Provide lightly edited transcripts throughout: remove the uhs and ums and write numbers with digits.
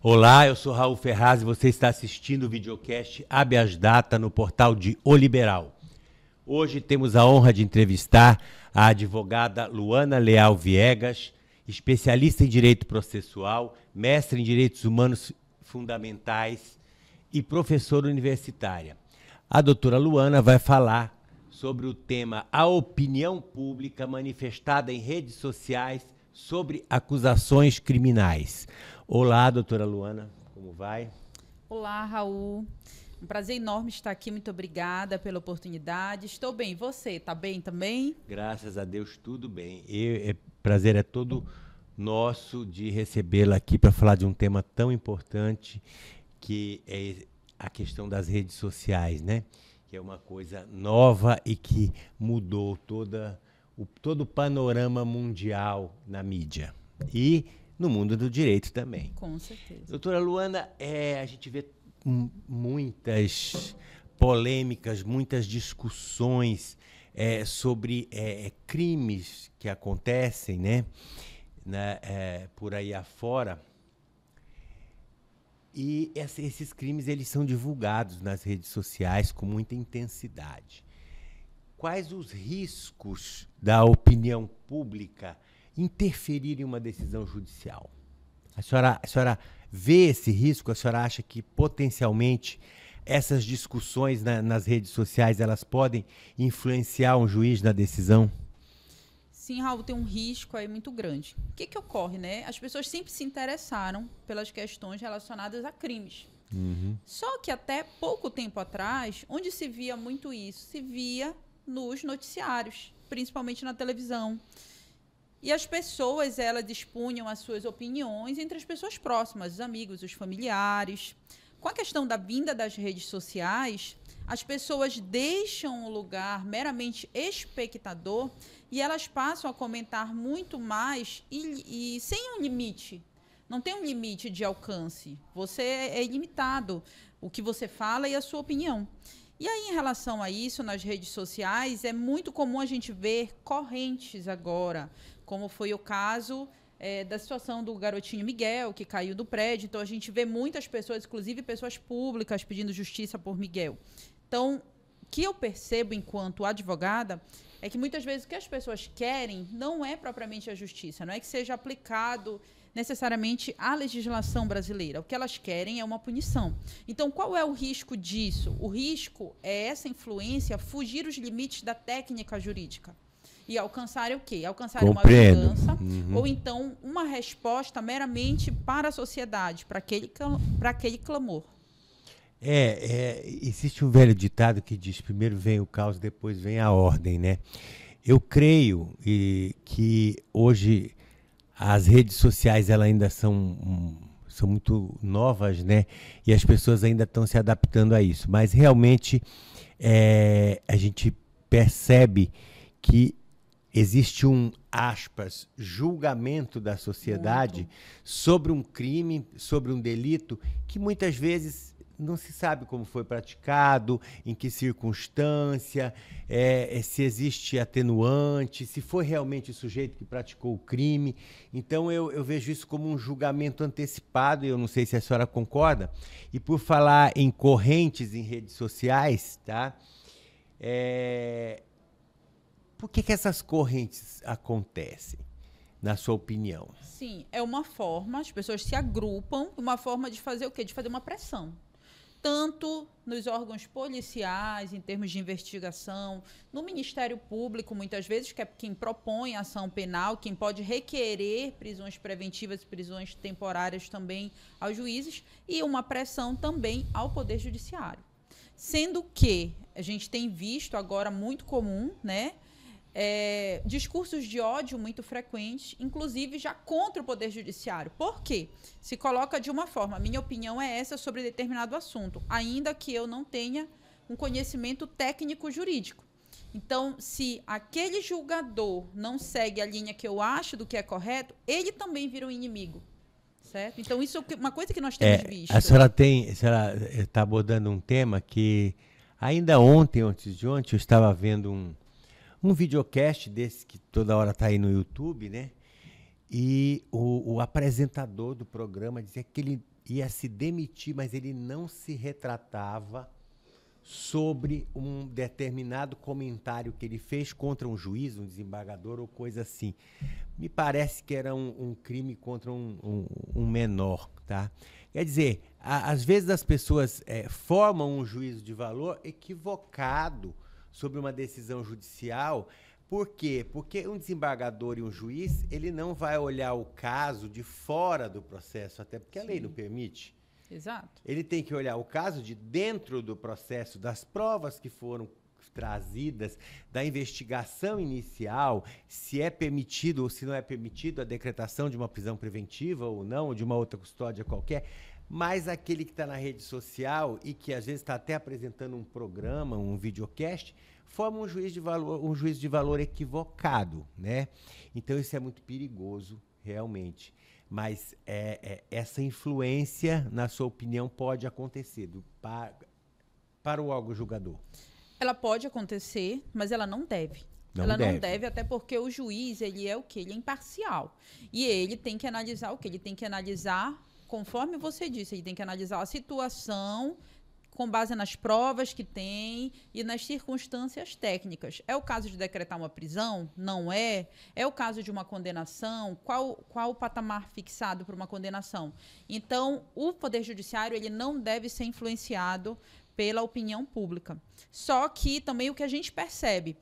Olá, eu sou Raul Ferraz e você está assistindo o videocast Habeas Data no portal de O Liberal. Hoje temos a honra de entrevistar a advogada Luana Leal Viegas, especialista em Direito Processual, mestre em Direitos Humanos Fundamentais e professora universitária. A doutora Luana vai falar sobre o tema A Opinião Pública Manifestada em Redes Sociais sobre Acusações Criminais. Olá, doutora Luana, como vai? Olá, Raul. Um prazer enorme estar aqui, muito obrigada pela oportunidade. Estou bem, você está bem também? Graças a Deus, tudo bem. Prazer é todo nosso de recebê-la aqui para falar de um tema tão importante que é a questão das redes sociais, né? Que é uma coisa nova e que mudou todo o panorama mundial na mídia e no mundo do direito também. Com certeza. Doutora Luana, a gente vê muitas polêmicas, muitas discussões sobre crimes que acontecem, né, por aí afora. E esses crimes eles são divulgados nas redes sociais com muita intensidade. Quais os riscos da opinião pública interferir em uma decisão judicial? A senhora vê esse risco? A senhora acha que potencialmente essas discussões nas redes sociais elas podem influenciar um juiz na decisão? Sim, Raul, tem um risco aí muito grande. O que ocorre, né? As pessoas sempre se interessaram pelas questões relacionadas a crimes. Uhum. Só que até pouco tempo atrás, onde se via muito isso? Se via nos noticiários, principalmente na televisão. E as pessoas, elas dispunham as suas opiniões entre as pessoas próximas, os amigos, os familiares. Com a questão da vinda das redes sociais, as pessoas deixam o lugar meramente espectador e elas passam a comentar muito mais e sem um limite. Não tem um limite de alcance. Você é ilimitado, o que você fala e a sua opinião. E aí, em relação a isso, nas redes sociais, é muito comum a gente ver correntes agora, como foi o caso da situação do garotinho Miguel, que caiu do prédio. Então, a gente vê muitas pessoas, inclusive pessoas públicas, pedindo justiça por Miguel. Então, o que eu percebo enquanto advogada é que muitas vezes o que as pessoas querem não é propriamente a justiça, não é que seja aplicado necessariamente a legislação brasileira. O que elas querem é uma punição. Então, qual é o risco disso? O risco é essa influência fugir os limites da técnica jurídica e alcançar o quê? Alcançar uma vingança ou então uma resposta meramente para a sociedade, para aquele clamor. Existe um velho ditado que diz: primeiro vem o caos, depois vem a ordem, né? Eu creio que hoje as redes sociais elas ainda são muito novas, né? E as pessoas ainda estão se adaptando a isso. Mas realmente a gente percebe que existe aspas, julgamento da sociedade sobre um crime, sobre um delito, que muitas vezes não se sabe como foi praticado, em que circunstância, se existe atenuante, se foi realmente o sujeito que praticou o crime. Então, eu vejo isso como um julgamento antecipado, e eu não sei se a senhora concorda. E por falar em correntes em redes sociais, tá? Por que essas correntes acontecem, na sua opinião? Sim, é uma forma, as pessoas se agrupam, uma forma de fazer o quê? De fazer uma pressão. Tanto nos órgãos policiais, em termos de investigação, no Ministério Público, muitas vezes, que é quem propõe a ação penal, quem pode requerer prisões preventivas e prisões temporárias também aos juízes, e uma pressão também ao Poder Judiciário. Sendo que a gente tem visto agora muito comum, né? Discursos de ódio muito frequentes, inclusive já contra o Poder Judiciário. Por quê? Se coloca de uma forma, a minha opinião é essa sobre determinado assunto, ainda que eu não tenha um conhecimento técnico jurídico. Então, se aquele julgador não segue a linha que eu acho do que é correto, ele também vira um inimigo. Certo? Então, isso é uma coisa que nós temos visto. A senhora está abordando um tema que ainda ontem, antes de ontem, eu estava vendo um videocast desse que toda hora está aí no YouTube, né? E o apresentador do programa dizia que ia se demitir, mas ele não se retratava sobre um determinado comentário que ele fez contra um juiz, um desembargador ou coisa assim. Me parece que era um crime contra um menor, tá? Quer dizer, às vezes as pessoas formam um juízo de valor equivocado sobre uma decisão judicial. Por quê? Porque um desembargador e um juiz, ele não vai olhar o caso de fora do processo, até porque a lei não permite. Exato. Ele tem que olhar o caso de dentro do processo, das provas que foram trazidas, da investigação inicial, se é permitido ou se não é permitido a decretação de uma prisão preventiva ou não, ou de uma outra custódia qualquer. Mas aquele que está na rede social e que às vezes está até apresentando um programa, um videocast, forma um juízo de valor equivocado, né? Então isso é muito perigoso, realmente. Mas essa influência, na sua opinião, pode acontecer para o órgão julgador? Ela pode acontecer, mas ela não deve. Não deve, até porque o juiz, ele é o quê? Ele é imparcial. E ele tem que analisar o quê? Ele tem que analisar, conforme você disse, ele tem que analisar a situação com base nas provas que tem e nas circunstâncias técnicas. É o caso de decretar uma prisão? Não é? É o caso de uma condenação? Qual o patamar fixado para uma condenação? Então, o Poder Judiciário, ele não deve ser influenciado pela opinião pública. Só que também o que a gente percebe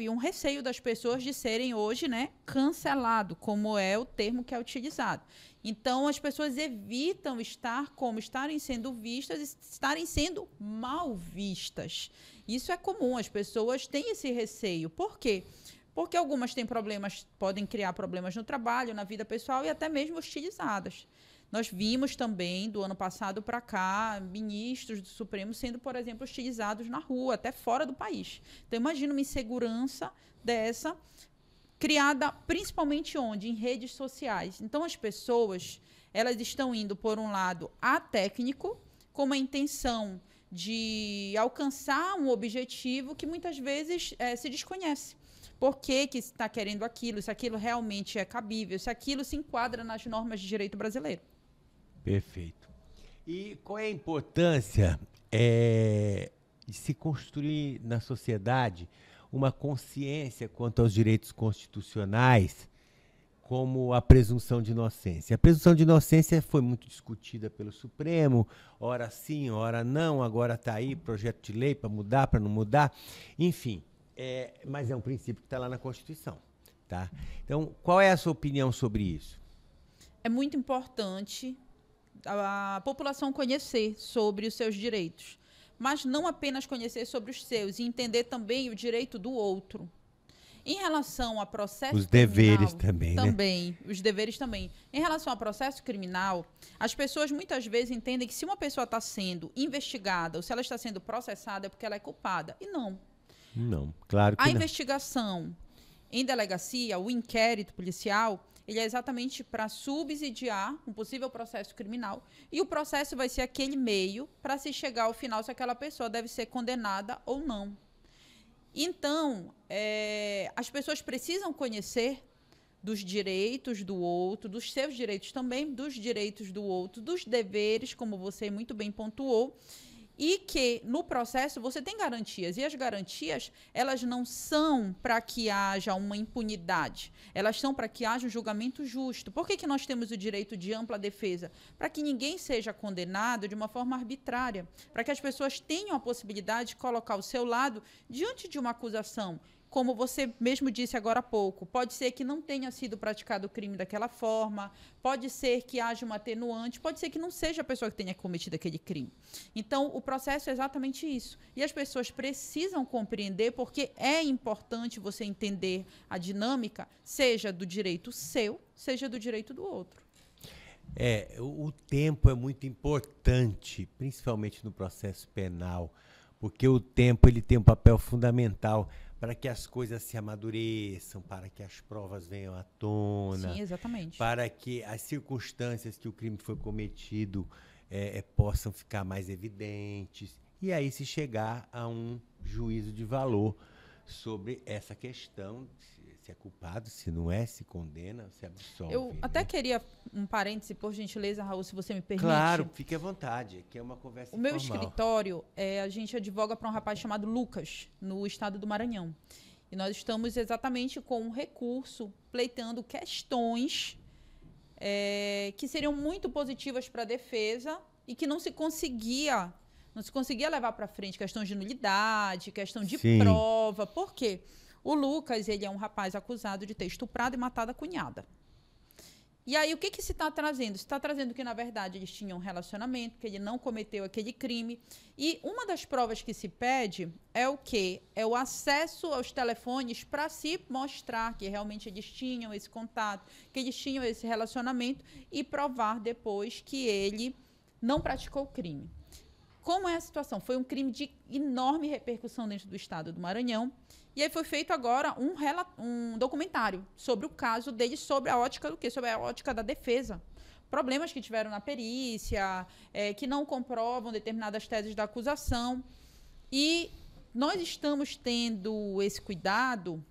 um receio das pessoas de serem hoje, né, cancelado, como é o termo que é utilizado. Então, as pessoas evitam estarem sendo vistas e estarem sendo mal vistas. Isso é comum, as pessoas têm esse receio. Por quê? Porque algumas têm problemas, podem criar problemas no trabalho, na vida pessoal e até mesmo hostilizadas. Nós vimos também, do ano passado para cá, ministros do Supremo sendo, por exemplo, hostilizados na rua, até fora do país. Então, imagina uma insegurança dessa, criada principalmente onde? Em redes sociais. Então, as pessoas, elas estão indo, por um lado, a técnico, com uma intenção de alcançar um objetivo que muitas vezes se desconhece. Por que está querendo aquilo? Se aquilo realmente é cabível, se aquilo se enquadra nas normas de direito brasileiro. Perfeito. E qual é a importância de se construir na sociedade uma consciência quanto aos direitos constitucionais, como a presunção de inocência? A presunção de inocência foi muito discutida pelo Supremo, ora sim, ora não, agora está aí projeto de lei para mudar, para não mudar, enfim, mas é um princípio que está lá na Constituição, tá? Então, qual é a sua opinião sobre isso? É muito importante a população conhecer sobre os seus direitos, mas não apenas conhecer sobre os seus, e entender também o direito do outro. Em relação a processo os criminal, deveres também, né? Os deveres também. Em relação ao processo criminal, as pessoas muitas vezes entendem que se uma pessoa está sendo investigada ou se ela está sendo processada é porque ela é culpada. E não. Não, claro que não. A investigação em delegacia, o inquérito policial, ele é exatamente para subsidiar um possível processo criminal. E o processo vai ser aquele meio para se chegar ao final se aquela pessoa deve ser condenada ou não. Então, as pessoas precisam conhecer dos direitos do outro, dos seus direitos também, dos direitos do outro, dos deveres, como você muito bem pontuou, e que no processo você tem garantias. E as garantias, elas não são para que haja uma impunidade, elas são para que haja um julgamento justo. Por que nós temos o direito de ampla defesa? Para que ninguém seja condenado de uma forma arbitrária, para que as pessoas tenham a possibilidade de colocar o seu lado diante de uma acusação. Como você mesmo disse agora há pouco, pode ser que não tenha sido praticado o crime daquela forma, pode ser que haja uma atenuante, pode ser que não seja a pessoa que tenha cometido aquele crime. Então, o processo é exatamente isso. E as pessoas precisam compreender, porque é importante você entender a dinâmica, seja do direito seu, seja do direito do outro. O tempo é muito importante, principalmente no processo penal, porque o tempo ele tem um papel fundamental para que as coisas se amadureçam, para que as provas venham à tona. Sim, exatamente. Para que as circunstâncias que o crime foi cometido possam ficar mais evidentes. E aí se chegar a um juízo de valor sobre essa questão, se é culpado, se não é, se condena, se absolve. Eu até queria um parêntese, por gentileza, Raul, se você me permite. Claro, fique à vontade, que é uma conversa informal. O meu escritório, a gente advoga para um rapaz chamado Lucas, no estado do Maranhão. E nós estamos exatamente com um recurso pleiteando questões que seriam muito positivas para a defesa e que não se conseguia levar para frente, questões de nulidade, questão de prova. Por quê? O Lucas, ele é um rapaz acusado de ter estuprado e matado a cunhada. E aí, o que se está trazendo? Se está trazendo que, na verdade, eles tinham um relacionamento, que ele não cometeu aquele crime. E uma das provas que se pede é o quê? É o acesso aos telefones para se mostrar que realmente eles tinham esse contato, que eles tinham esse relacionamento e provar depois que ele não praticou o crime. Como é a situação? Foi um crime de enorme repercussão dentro do estado do Maranhão. E aí foi feito agora um documentário sobre o caso dele, sobre a ótica do quê? Sobre a ótica da defesa. Problemas que tiveram na perícia, que não comprovam determinadas teses da acusação. E nós estamos tendo esse cuidado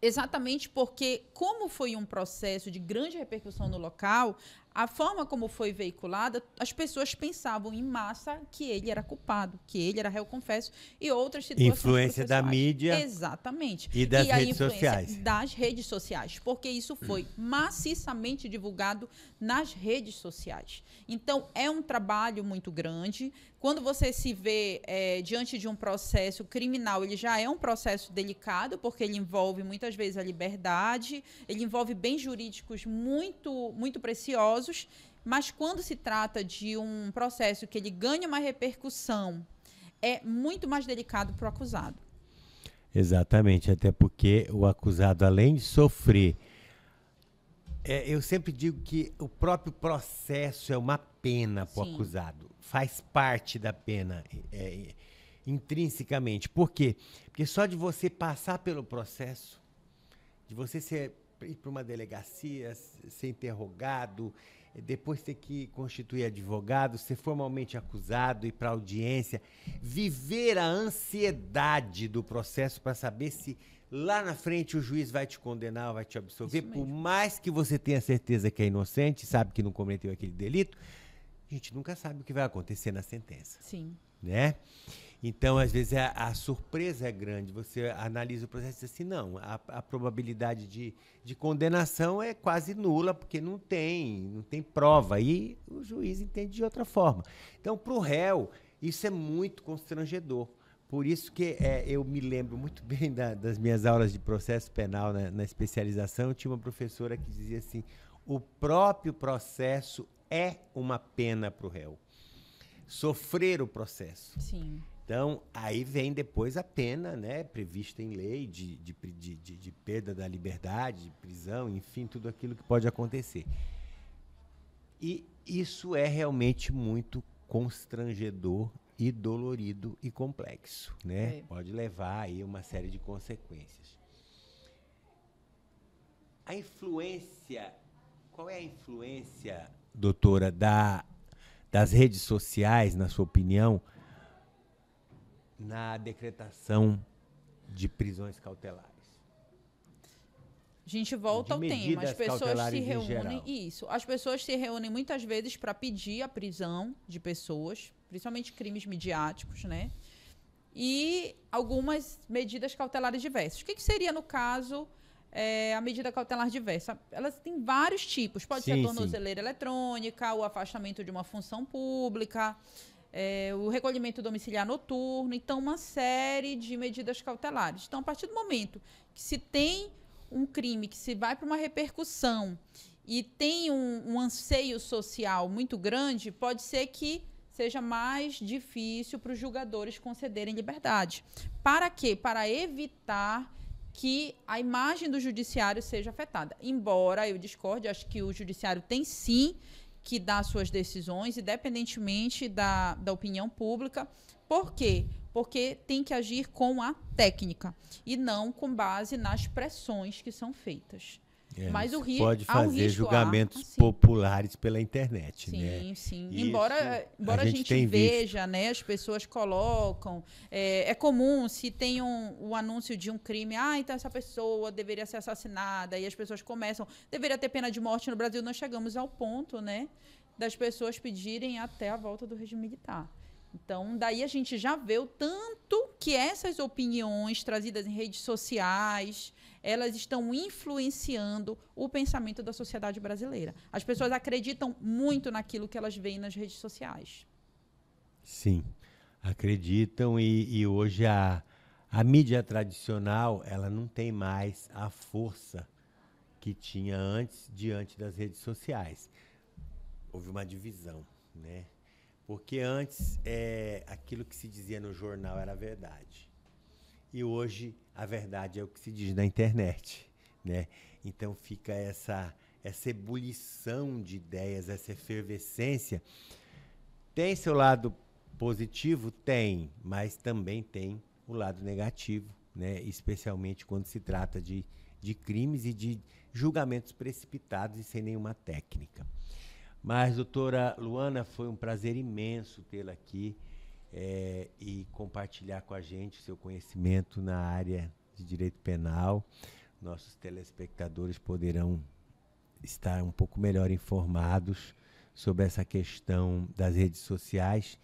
exatamente porque, como foi um processo de grande repercussão no local, a forma como foi veiculada, as pessoas pensavam em massa que ele era culpado, que ele era réu confesso e outras situações influência da mídia. Exatamente. E das redes sociais. Das redes sociais, porque isso foi maciçamente divulgado nas redes sociais. Então, é um trabalho muito grande. Quando você se vê diante de um processo criminal, ele já é um processo delicado, porque ele envolve muitas vezes a liberdade, ele envolve bens jurídicos muito, muito preciosos. Mas quando se trata de um processo que ele ganha uma repercussão, é muito mais delicado para o acusado. Exatamente, até porque o acusado, além de sofrer, eu sempre digo que o próprio processo é uma pena para o acusado, faz parte da pena intrinsecamente. Por quê? Porque só de você passar pelo processo, de você ir para uma delegacia, ser interrogado, depois ter que constituir advogado, ser formalmente acusado, ir para audiência, viver a ansiedade do processo para saber se lá na frente o juiz vai te condenar ou vai te absolver, por mais que você tenha certeza que é inocente, sabe que não cometeu aquele delito, a gente nunca sabe o que vai acontecer na sentença. Sim. Né? Então, às vezes, a surpresa é grande. Você analisa o processo e diz assim, não, a probabilidade de condenação é quase nula, porque não tem prova. E o juiz entende de outra forma. Então, para o réu, isso é muito constrangedor. Por isso que eu me lembro muito bem das minhas aulas de processo penal na especialização. Eu tinha uma professora que dizia assim, o próprio processo é uma pena para o réu. Sofrer o processo. Sim. Então, aí vem depois a pena, né, prevista em lei de perda da liberdade, de prisão, enfim, tudo aquilo que pode acontecer. E isso é realmente muito constrangedor e dolorido e complexo, né? Pode levar aí uma série de consequências. A influência, qual é a influência, doutora, das redes sociais, na sua opinião, na decretação de prisões cautelares? A gente volta ao tema. As pessoas se reúnem. Isso. As pessoas se reúnem muitas vezes para pedir a prisão de pessoas, principalmente crimes midiáticos, né? E algumas medidas cautelares diversas. O que seria, no caso, a medida cautelar diversa? Elas têm vários tipos. Pode ser a tornozeleira eletrônica, o afastamento de uma função pública, o recolhimento domiciliar noturno. Então, uma série de medidas cautelares. Então, a partir do momento que se tem um crime que se vai para uma repercussão e tem um anseio social muito grande, pode ser que seja mais difícil para os julgadores concederem liberdade. Para quê? Para evitar que a imagem do judiciário seja afetada. Embora eu discorde, acho que o judiciário tem sim que dar suas decisões, independentemente da opinião pública. Por quê? Porque tem que agir com a técnica e não com base nas pressões que são feitas. Mas o pode há um fazer risco, julgamentos assim. populares pela internet, né? Sim, sim. Isso Embora a gente gente tem visto. veja, né, as pessoas colocam, é comum se tem um anúncio de um crime, então essa pessoa deveria ser assassinada, e as pessoas começam, deveria ter pena de morte no Brasil, nós chegamos ao ponto, né, das pessoas pedirem até a volta do regime militar. Então, daí a gente já vê o tanto que essas opiniões trazidas em redes sociais, elas estão influenciando o pensamento da sociedade brasileira. As pessoas acreditam muito naquilo que elas veem nas redes sociais. Sim, acreditam e hoje a mídia tradicional, ela não tem mais a força que tinha antes diante das redes sociais. Houve uma divisão, né? Porque antes aquilo que se dizia no jornal era verdade. E hoje a verdade é o que se diz na internet, né? Então fica essa ebulição de ideias, essa efervescência. Tem seu lado positivo? Tem, mas também tem o lado negativo, né? Especialmente quando se trata de crimes e de julgamentos precipitados e sem nenhuma técnica. Mas, doutora Luana, foi um prazer imenso tê-la aqui e compartilhar com a gente o seu conhecimento na área de direito penal. Nossos telespectadores poderão estar um pouco melhor informados sobre essa questão das redes sociais,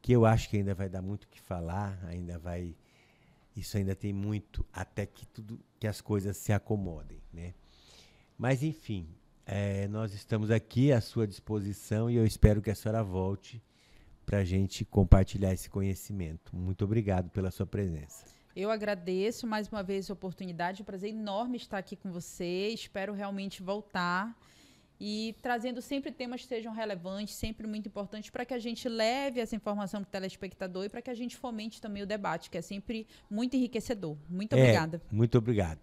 que eu acho que ainda vai dar muito o que falar, isso ainda tem muito, até que as coisas se acomodem, né? Mas, enfim, nós estamos aqui à sua disposição e eu espero que a senhora volte para a gente compartilhar esse conhecimento. Muito obrigado pela sua presença. Eu agradeço mais uma vez a oportunidade, um prazer enorme estar aqui com você, espero realmente voltar e trazendo sempre temas que sejam relevantes, sempre muito importantes, para que a gente leve essa informação para o telespectador e para que a gente fomente também o debate, que é sempre muito enriquecedor. Muito obrigada. Muito obrigado.